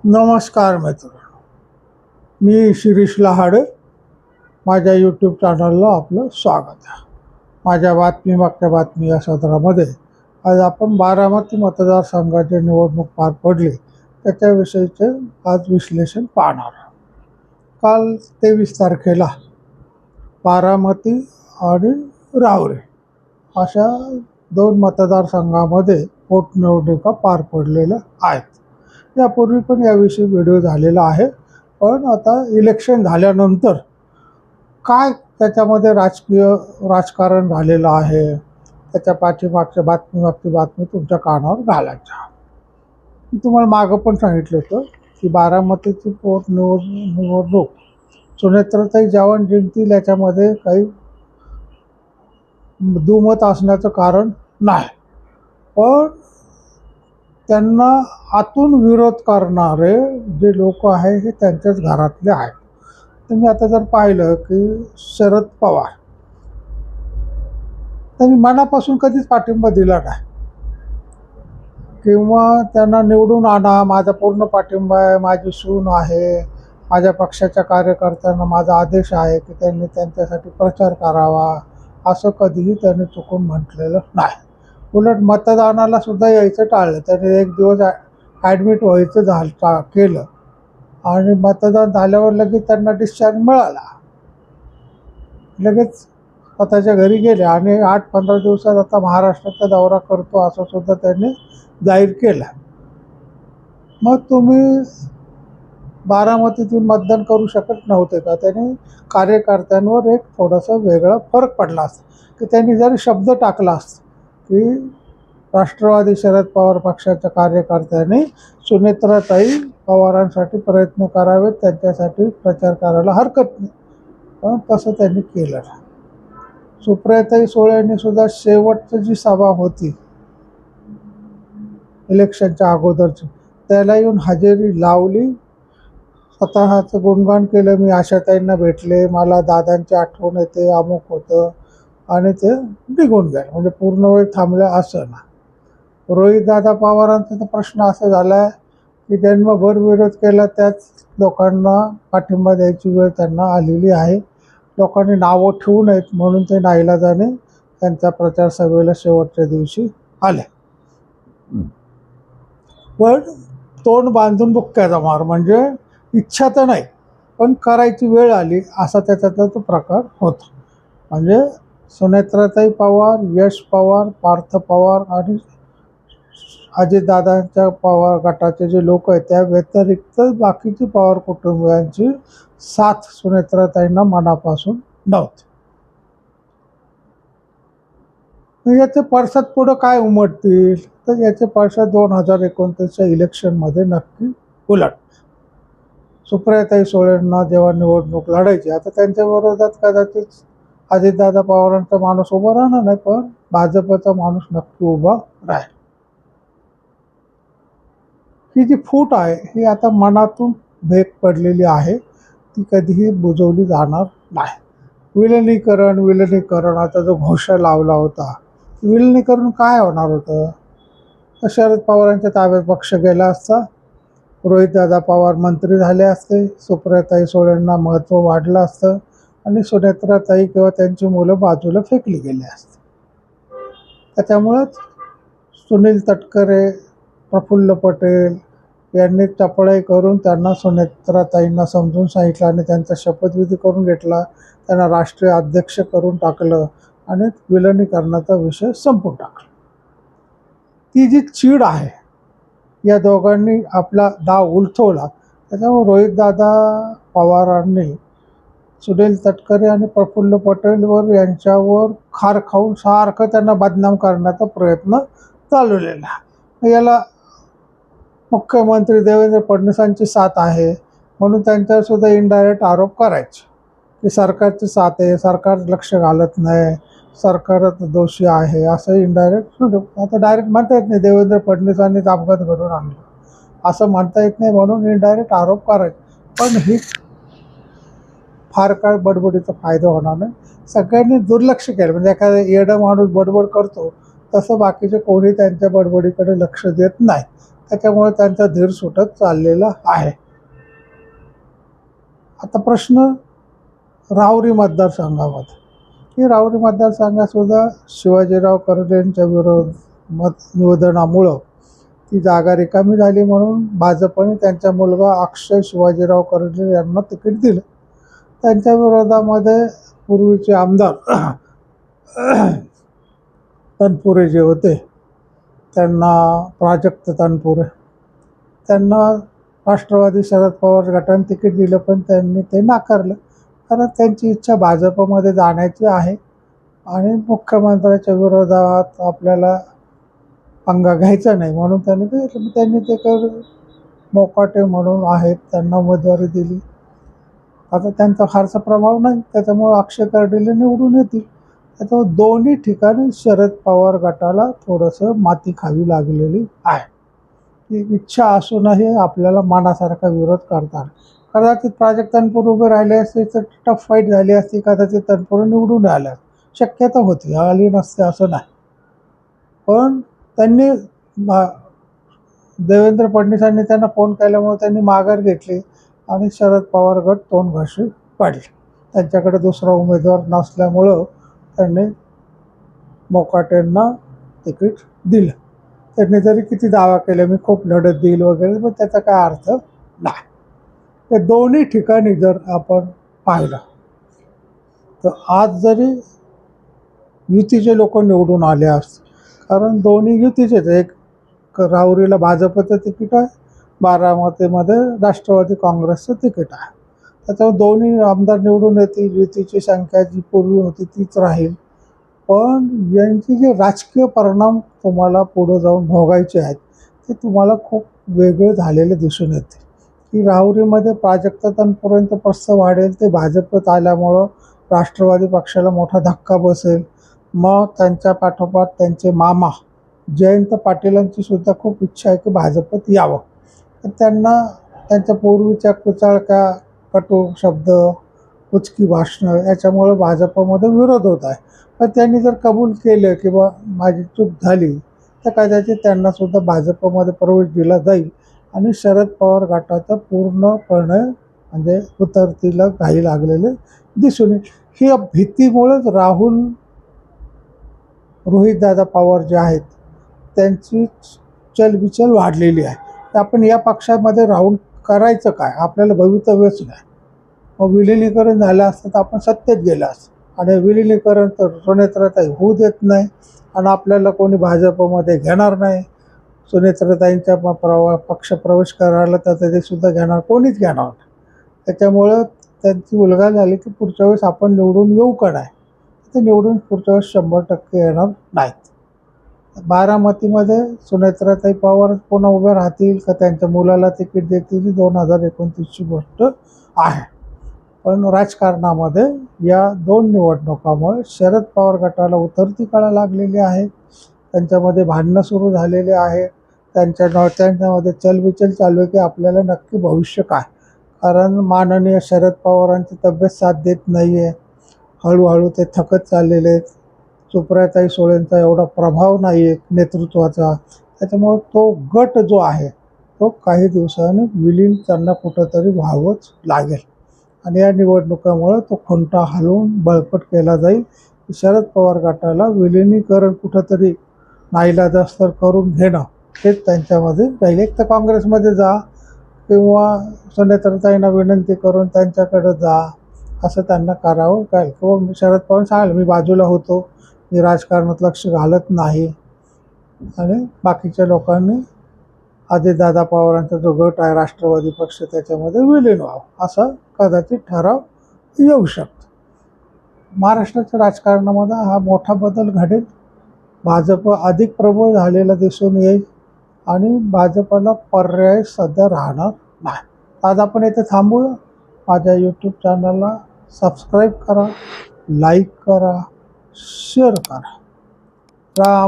नमस्कार मित्र, मी शिरीष लहाडे. माझ्या यूट्यूब चॅनलला आपलं स्वागत आहे. माझ्या मागच्या बातमी या सदरामध्ये आज आपण बारामती मतदारसंघाची निवडणूक पार पडली त्याच्याविषयीचे आज विश्लेषण पाहणार आहोत. काल 23 तारखेला बारामती आणि रावरे अशा 2 मतदारसंघामध्ये पोटनिवडणुका पार पडलेल्या आहेत. यापूर्वी पण याविषयी व्हिडिओ झालेला आहे, पण आता इलेक्शन झाल्यानंतर काय त्याच्यामध्ये राजकारण झालेलं आहे त्याच्या पाठीमागची बातमी तुमच्या कानावर घालायच्या. मी तुम्हाला मागं पण सांगितलं होतं की बारामतीची निवडणूक सुनेत्राताई जवान जिंकतील याच्यामध्ये काही दुमत असण्याचं कारण नाही, पण त्यांना आतून विरोध करणारे जे लोक आहे हे त्यांच्याच घरातले आहेत. तुम्ही आता जर पाहिलं की शरद पवार त्यांनी मनापासून कधीच पाठिंबा दिला नाही किंवा त्यांना निवडून आणा, माझा पूर्ण पाठिंबा आहे, माझी सून आहे, माझ्या पक्षाच्या कार्यकर्त्यांना माझा आदेश आहे की त्यांनी त्यांच्यासाठी प्रचार करावा, असं कधीही त्यांनी चुकून म्हटलेलं नाही. उलट मतदानाला सुद्धा यायचं टाळलं. त्यांनी एक दिवस ॲडमिट व्हायचं केलं आणि मतदान झाल्यावर लगेच त्यांना डिस्चार्ज मिळाला, लगेच स्वतःच्या घरी गेले आणि 8-15 दिवसात आता महाराष्ट्राचा दौरा करतो असं सुद्धा त्यांनी जाहीर केलं. मग तुम्ही बारामतीतून मतदान करू शकत नव्हते का? त्यांनी कार्यकर्त्यांवर एक थोडासा वेगळा फरक पडला असता की त्यांनी जरी शब्द टाकला असता की राष्ट्रवादी शरद पवार पक्षाच्या कार्यकर्त्यांनी सुनेत्राताई पवारांसाठी प्रयत्न करावेत, त्यांच्यासाठी प्रचार करायला हरकत नाही, पण तसं त्यांनी केलं नाही. सुप्रियाताई सुळेंनी सुद्धा शेवटची जी सभा होती इलेक्शनच्या अगोदरची त्याला येऊन हजेरी लावली, स्वतःचं गुणगान केलं, मी आशाताईंना भेटले, मला दादांची आठवण येते, अमुक होतं, आणि ते निघून गेलं. म्हणजे पूर्ण वेळ थांबलं असं ना. रोहितदादा पवारांचा तर प्रश्न असा झाला आहे की जन्मभर विरोध केला त्याच लोकांना पाठिंबा द्यायची वेळ त्यांना आलेली आहे. लोकांनी नावं ठेवू नयेत म्हणून ते नाईलाजाने त्यांच्या प्रचार सभेला शेवटच्या दिवशी आले. पण तोंड बांधून बुक्क्याचा मार, म्हणजे इच्छा तर नाही पण करायची वेळ आली असा त्याचा तो प्रकार होता. म्हणजे सुनेत्राताई पवार, यश पवार, पार्थ पवार आणि अजितदादांच्या पवार गटाचे जे लोक आहेत त्या व्यतिरिक्त बाकीची पवार कुटुंबियांची साथ सुनेत्राताईंना मनापासून नव्हती. याचे पडसाद पुढं काय उमटतील तर याचे पडसाद 2029च्या इलेक्शनमध्ये नक्की उलट. सुप्रियाताई सुळेंना जेव्हा निवडणूक लढायची, आता त्यांच्या विरोधात कदाचित अजितदादा पवारांचा माणूस उभा राहणार नाही, पण भाजपचा माणूस नक्की उभा राहील. ही जी फूट आहे ही आता मनातून भेग पडलेली आहे, ती कधीही बुजवली जाणार नाही. विलिनीकरण आता जो घोषणा लावला होता, विलिनीकरण काय होणार होतं? तर शरद पवारांच्या ताब्यात पक्ष गेला असता, रोहितदादा पवार मंत्री झाले असते, सुप्रियाताई सुळेंना महत्त्व वाढलं असतं आणि सुनेत्राताई किंवा त्यांची मुलं बाजूला फेकली गेली असते. त्याच्यामुळंच सुनील तटकरे, प्रफुल्ल पटेल यांनी चपळाई करून त्यांना सुनेत्राताईंना समजून सांगितलं आणि त्यांचा शपथविधी करून घेतला, त्यांना राष्ट्रीय अध्यक्ष करून टाकलं आणि विलिनीकरणाचा विषय संपून टाकला. ती जी चीड आहे, या दोघांनी आपला डाव उलथवला, त्याच्यामुळे रोहितदादा पवारांनी सुनील तटकरे आणि प्रफुल्ल पटेलवर यांच्यावर खार खाऊन सारखं त्यांना बदनाम करण्याचा प्रयत्न चालवलेला आहे. याला मुख्यमंत्री देवेंद्र फडणवीसांची साथ आहे म्हणून त्यांच्यावर सुद्धा इनडायरेक्ट आरोप करायचे की सरकारची साथ आहे, सरकार लक्ष घालत नाही, सरकारच दोषी आहे, असं इनडायरेक्ट. आता डायरेक्ट म्हणता येत नाही देवेंद्र फडणवीसांनीच अपघात घडवून आणला असं म्हणता येत नाही, म्हणून इनडायरेक्ट आरोप करायचे. पण ही फार काळ बडबडीचा फायदा होणार नाही. सगळ्यांनी दुर्लक्ष केलं, म्हणजे एखादा येडा माणूस बडबड करतो तसं बाकीचे कोणी त्यांच्या बडबडीकडे लक्ष देत नाही. त्याच्यामुळे त्यांचा धीर सुटत चाललेला आहे. आता प्रश्न राहुरी मतदारसंघामध्ये, की राहुरी मतदारसंघातसुद्धा शिवाजीराव कर्डिलेंच्या मत निवेदनामुळं ती जागा रिकामी झाली, म्हणून भाजपने त्यांचा मुलगा अक्षय शिवाजीराव कर्डिले यांना तिकीट दिलं. त्यांच्या विरोधामध्ये पूर्वीचे आमदार तनपुरे जे होते, त्यांना प्राजक्त तनपुरे, त्यांना राष्ट्रवादी शरद पवार गटाने तिकीट दिलं, पण त्यांनी ते नाकारलं. कारण त्यांची इच्छा भाजपमध्ये जाण्याची आहे आणि मुख्यमंत्र्याच्या विरोधात आपल्याला पंगा घ्यायचा नाही, म्हणून त्यांनी ते मोकाटे म्हणून आहेत त्यांना उमेदवारी दिली. आता त्यांचा फारसा प्रभाव नाही, त्याच्यामुळे अक्षय कर्डिले निवडून येतील. त्याच्यामुळे दोन्ही ठिकाणी शरद पवार गटाला थोडंसं माती खावी लागलेली आहे. की इच्छा असूनही आपल्याला मनासारखा विरोध करतात. कदाचित प्राजक्त तनपुरे उभे राहिले असते तर टफ फाईट झाली असती, कदाचित तनपुरे निवडून आल्या, शक्यता होती, आली नसते असं नाही. पण त्यांनी देवेंद्र फडणवीसांनी त्यांना फोन केल्यामुळे त्यांनी माघार घेतली आणि शरद पवार गट तोंड घाशी पाडले. त्यांच्याकडे दुसरा उमेदवार नसल्यामुळं त्यांनी मोकाटेंना तिकीट दिलं. त्यांनी जरी किती दावा केला मी खूप लढत देईल वगैरे, पण त्याचा काय अर्थ नाही. ते दोन्ही ठिकाणी जर आपण पाहिलं तर आज जरी युतीचे लोक निवडून आले असते, कारण दोन्ही युतीचेच, एक राहुरीला भाजपचं तिकीट आहे, बारामतीमध्ये राष्ट्रवादी काँग्रेसचं तिकीट आहे. त्याच्यावर दोन्ही आमदार निवडून येतील, युतीची संख्या जी पूर्वी होती तीच राहील. पण यांचे जे राजकीय परिणाम तुम्हाला पुढे जाऊन भोगायचे आहेत ते तुम्हाला खूप वेगळे झालेले दिसून येते. की राहुरीमध्ये प्राजक्त तनपुरेंचं प्रस्ताव वाढेल, ते भाजपत आल्यामुळं राष्ट्रवादी पक्षाला मोठा धक्का बसेल. मग त्यांच्या पाठोपाठ त्यांचे मामा जयंत पाटीलांची सुद्धा खूप इच्छा आहे की भाजपत यावं. तर त्यांना त्यांच्या पूर्वीच्या कुचाळक्या, कटू शब्द, उचकी भाषणं याच्यामुळे भाजपमध्ये विरोध होत आहे. पण त्यांनी जर कबूल केलं की बा माझी चूक झाली, तर कदाचित त्यांनासुद्धा भाजपमध्ये प्रवेश दिला जाईल आणि शरद पवार गटाचं पूर्णपणे म्हणजे उतरतीला घाई लागलेले दिसून येईल. ही भीतीमुळेच रोहितदादा पवार जे आहेत त्यांची चलबिचल वाढलेली आहे. तर आपण या पक्षामध्ये राहून करायचं काय, आपल्याला भवितव्यच नाही. मग विलिनीकरण झालं असतं तर आपण सत्तेत गेलं असतं, आणि विलिनीकरण तर सुनेत्राताई होऊ देत नाही आणि आपल्याला कोणी भाजपमध्ये घेणार नाही. सुनेत्राताईंच्या पक्ष प्रवेश करायला तर ते सुद्धा घेणार, कोणीच घेणार नाही. त्याच्यामुळं त्यांची उलघा झाली की पुढच्या वेळेस आपण निवडून येऊ का नाही, ते निवडून पुढच्या वेळेस 100% येणार नाहीत. बारामतीमध्ये सुनेत्राताई पवार पुन्हा उभे राहतील का त्यांच्या मुलाला तिकीट देतील 2029ची गोष्ट आहे. पण राजकारणामध्ये या दोन निवडणुकामुळे शरद पवार गटाला उतरती कळा लागलेली आहे. त्यांच्यामध्ये भांडणं सुरू झालेले आहे. त्यांच्यामध्ये चलबिचल चालू आहे की आपल्याला नक्की भविष्य काय, कारण माननीय शरद पवारांची तब्येत साथ देत नाही आहे. हळूहळू ते थकत चाललेले आहेत. सुप्रियाताई सुळेंचा एवढा प्रभाव नाही आहे नेतृत्वाचा, त्याच्यामुळे तो गट जो आहे तो काही दिवसांनी विलीन त्यांना कुठंतरी व्हावंच लागेल. आणि या निवडणुकामुळे तो खुंटा हलवून बळकट केला जाईल. शरद पवार गटाला विलिनीकरण कुठंतरी नाईलाजास्तर करून घेणं हेच त्यांच्यामध्ये राहील. एक तर काँग्रेसमध्ये जा किंवा सुनेत्राताईंना विनंती करून त्यांच्याकडे जा, असं त्यांना करावं काय. किंवा शरद पवार सांगाल मी बाजूला होतो, मी राजकारणात लक्ष घालत नाही, आणि बाकीच्या लोकांनी अजितदादा पवारांचा जो गट आहे राष्ट्रवादी पक्ष त्याच्यामध्ये विलीन व्हावं, असं कदाचित ठराव येऊ शकतो. महाराष्ट्राच्या राजकारणामध्ये हा मोठा बदल घडेल. भाजप अधिक प्रबळ झालेला दिसून येईल आणि भाजपला पर्याय सध्या राहणार नाही. आज आपण इथे थांबूया. माझ्या यूट्यूब चॅनलला सबस्क्राईब करा, लाईक करा, शेअर करा. राम